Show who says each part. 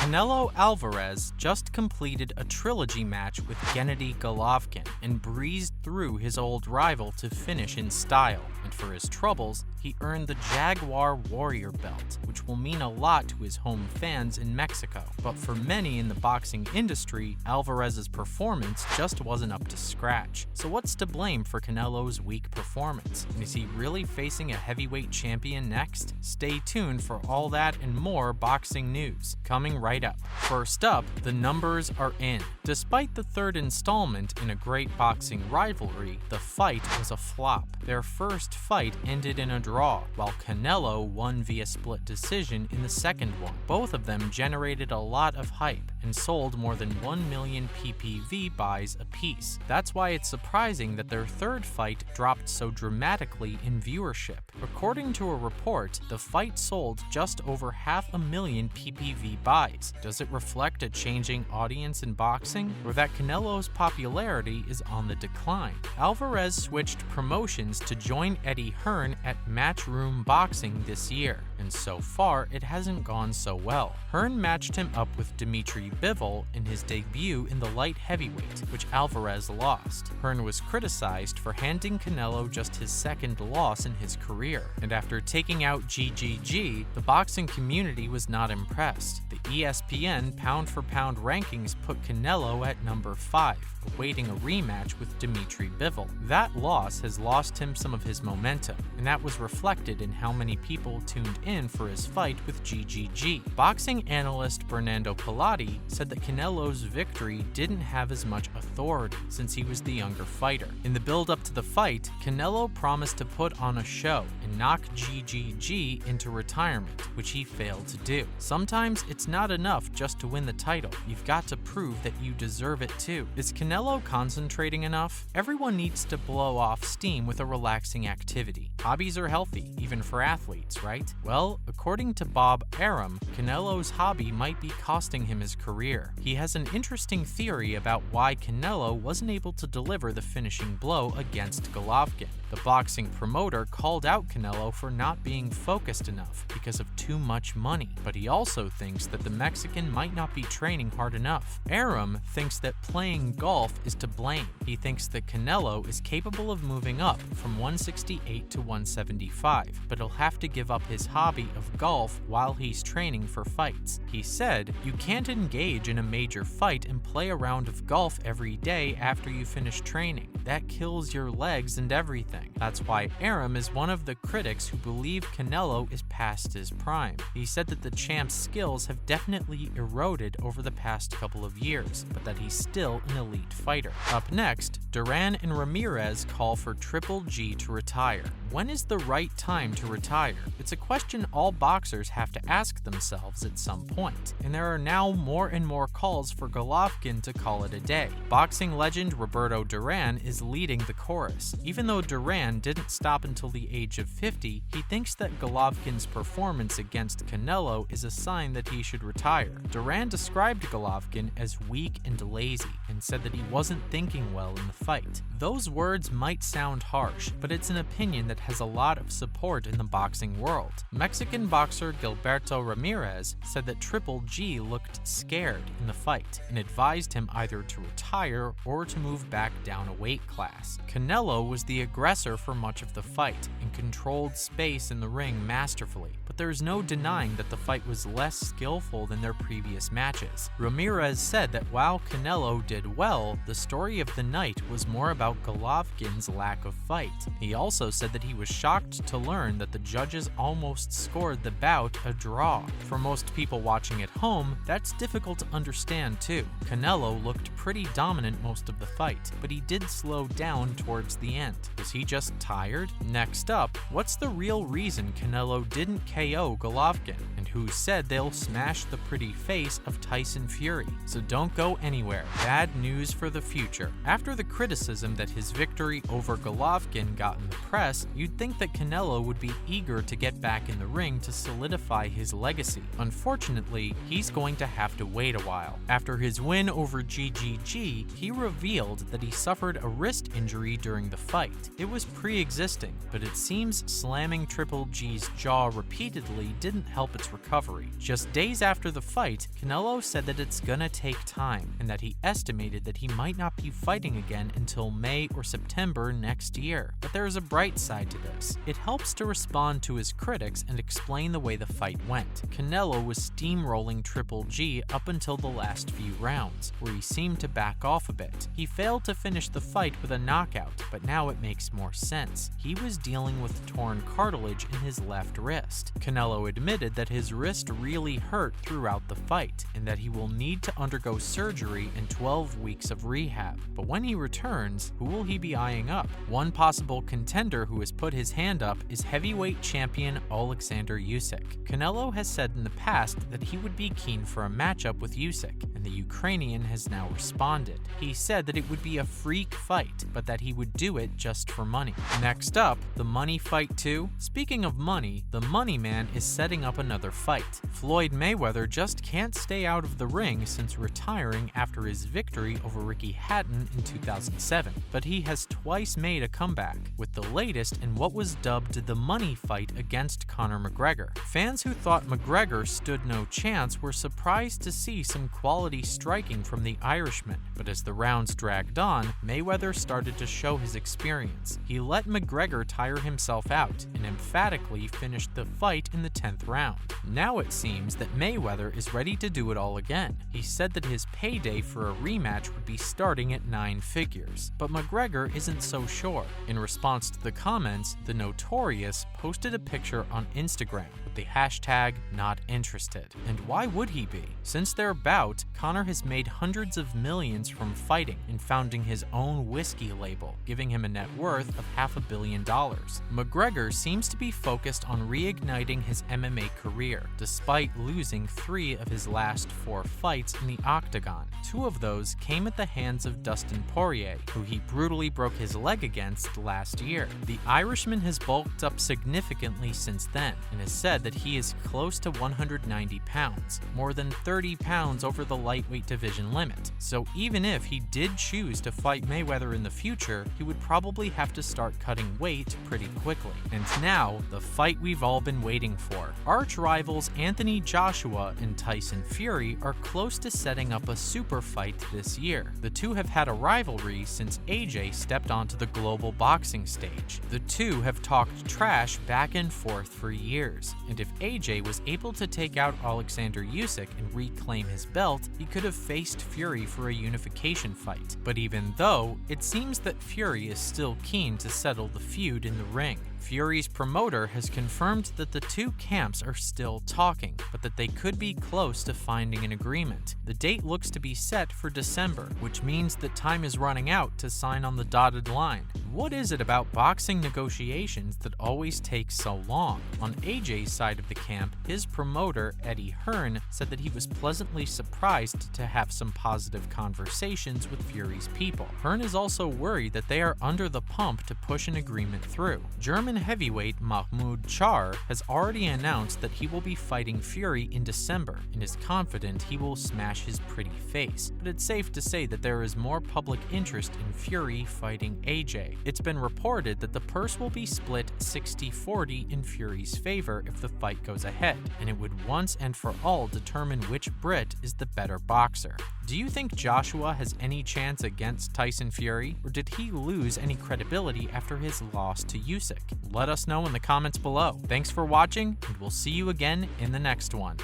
Speaker 1: Canelo Alvarez just completed a trilogy match with Gennady Golovkin and breezed through his old rival to finish in style, and for his troubles, he earned the Jaguar Warrior belt, which will mean a lot to his home fans in Mexico. But for many in the boxing industry, Alvarez's performance just wasn't up to scratch. So what's to blame for Canelo's weak performance? And is he really facing a heavyweight champion next? Stay tuned for all that and more boxing news, coming right up. First up, the numbers are in. Despite the third installment in a great boxing rivalry, the fight was a flop. Their first fight ended in a draw, while Canelo won via split decision in the second one. Both of them generated a lot of hype and sold more than 1 million PPV buys apiece. That's why it's surprising that their third fight dropped so dramatically in viewership. According to a report, the fight sold just over 500,000 PPV buys. Does it reflect a changing audience in boxing, or that Canelo's popularity is on the decline? Alvarez switched promotions to join Eddie Hearn at Matchroom Boxing this year, and so far it hasn't gone so well. Hearn matched him up with Dmitry Bivol in his debut in the light heavyweight, which Alvarez lost. Hearn was criticized for handing Canelo just his second loss in his career, and after taking out GGG, the boxing community was not impressed. The ESPN pound-for-pound rankings put Canelo at number 5, awaiting a rematch with Dmitry Bivol. That loss has lost him some of his momentum, and that was reflected in how many people tuned in for his fight with GGG. Boxing analyst Bernardo Pilati said that Canelo's victory didn't have as much authority since he was the younger fighter. In the build-up to the fight, Canelo promised to put on a show and knock GGG into retirement, which he failed to do. Sometimes it's not enough just to win the title. You've got to prove that you deserve it too. Is Canelo concentrating enough? Everyone needs to blow off steam with a relaxing activity. Hobbies are healthy, even for athletes, right? Well, according to Bob Arum, Canelo's hobby might be costing him his career. He has an interesting theory about why Canelo wasn't able to deliver the finishing blow against Golovkin. The boxing promoter called out Canelo for not being focused enough because of too much money, but he also thinks that the Mexican might not be training hard enough. Arum thinks that playing golf is to blame. He thinks that Canelo is capable of moving up from 168 to 175, but he'll have to give up his hobby of golf while he's training for fights. He said, "You can't engage in a major fight and play a round of golf every day after you finish training. That kills your legs and everything." That's why Arum is one of the critics who believe Canelo is past his prime. He said that the champ's skills have definitely eroded over the past couple of years, but that he's still an elite fighter. Up next, Duran and Ramirez call for Triple G to retire. When is the right time to retire? It's a question all boxers have to ask themselves at some point, and there are now more and more calls for Golovkin to call it a day. Boxing legend Roberto Duran is leading the chorus. Even though Duran didn't stop until the age of 50, he thinks that Golovkin's performance against Canelo is a sign that he should retire. Duran described Golovkin as weak and lazy, and said that he wasn't thinking well in the fight. Those words might sound harsh, but it's an opinion that has a lot of support in the boxing world. Mexican boxer Gilberto Ramirez said that Triple G looked scared in the fight and advised him either to retire or to move back down a weight class. Canelo was the aggressor for much of the fight and controlled space in the ring masterfully, but there's no denying that the fight was less skillful than their previous matches. Ramirez said that while Canelo did well, the story of the night was more about Golovkin's lack of fight. He also said that he was shocked to learn that the judges almost scored the bout a draw. For most people watching at home, that's difficult to understand too. Canelo looked pretty dominant most of the fight, but he did slow down towards the end. Was he just tired? Next up, what's the real reason Canelo didn't KO Golovkin? And who said they'll smash the pretty face of Tyson Fury? So don't go anywhere. Bad news for the future. After the criticism that his victory over Golovkin got in the press, you'd think that Canelo would be eager to get back in the ring to solidify his legacy. Unfortunately, he's going to have to wait a while. After his win over GGG, he revealed that he suffered a wrist injury during the fight. It was was pre-existing, but it seems slamming Triple G's jaw repeatedly didn't help its recovery. Just days after the fight, Canelo said that it's gonna take time, and that he estimated that he might not be fighting again until May or September next year. But there is a bright side to this. It helps to respond to his critics and explain the way the fight went. Canelo was steamrolling Triple G up until the last few rounds, where he seemed to back off a bit. He failed to finish the fight with a knockout, but now it makes more sense. He was dealing with torn cartilage in his left wrist. Canelo admitted that his wrist really hurt throughout the fight, and that he will need to undergo surgery and 12 weeks of rehab. But when he returns, who will he be eyeing up? One possible contender who has put his hand up is heavyweight champion Alexander Usyk. Canelo has said in the past that he would be keen for a matchup with Usyk, and the Ukrainian has now responded. He said that it would be a freak fight, but that he would do it just for money. Next up, the money fight 2. Speaking of money, the Money Man is setting up another fight. Floyd Mayweather just can't stay out of the ring since retiring after his victory over Ricky Hatton in 2007, but he has twice made a comeback, with the latest in what was dubbed the money fight against Conor McGregor. Fans who thought McGregor stood no chance were surprised to see some quality striking from the Irishman, but as the rounds dragged on, Mayweather started to show his experience. He let McGregor tire himself out and emphatically finished the fight in the 10th round. Now it seems that Mayweather is ready to do it all again. He said that his payday for a rematch would be starting at 9 figures, but McGregor isn't so sure. In response to the comments, the Notorious posted a picture on Instagram with the hashtag #NotInterested. And why would he be? Since their bout, Conor has made hundreds of millions from fighting and founding his own whiskey label, giving him a net worth of $500 million. McGregor seems to be focused on reigniting his MMA career, despite losing 3 of his last 4 fights in the octagon. 2 of those came at the hands of Dustin Poirier, who he brutally broke his leg against last year. The Irishman has bulked up significantly since then, and has said that he is close to 190 pounds, more than 30 pounds over the lightweight division limit. So even if he did choose to fight Mayweather in the future, he would probably have to start cutting weight pretty quickly. And now, the fight we've all been waiting for. Arch rivals Anthony Joshua and Tyson Fury are close to setting up a super fight this year. The two have had a rivalry since AJ stepped onto the global boxing stage. The two have talked trash back and forth for years, and if AJ was able to take out Alexander Usyk and reclaim his belt, he could have faced Fury for a unification fight. But even though, it seems that Fury is still keen to settle the feud in the ring. Fury's promoter has confirmed that the two camps are still talking, but that they could be close to finding an agreement. The date looks to be set for December, which means that time is running out to sign on the dotted line. What is it about boxing negotiations that always take so long? On AJ's side of the camp, his promoter, Eddie Hearn, said that he was pleasantly surprised to have some positive conversations with Fury's people. Hearn is also worried that they are under the pump to push an agreement through. German heavyweight Mahmoud Char has already announced that he will be fighting Fury in December and is confident he will smash his pretty face, but it's safe to say that there is more public interest in Fury fighting AJ. It's been reported that the purse will be split 60-40 in Fury's favor if the fight goes ahead, and it would once and for all determine which Brit is the better boxer. Do you think Joshua has any chance against Tyson Fury, or did he lose any credibility after his loss to Usyk? Let us know in the comments below. Thanks for watching, and we'll see you again in the next one.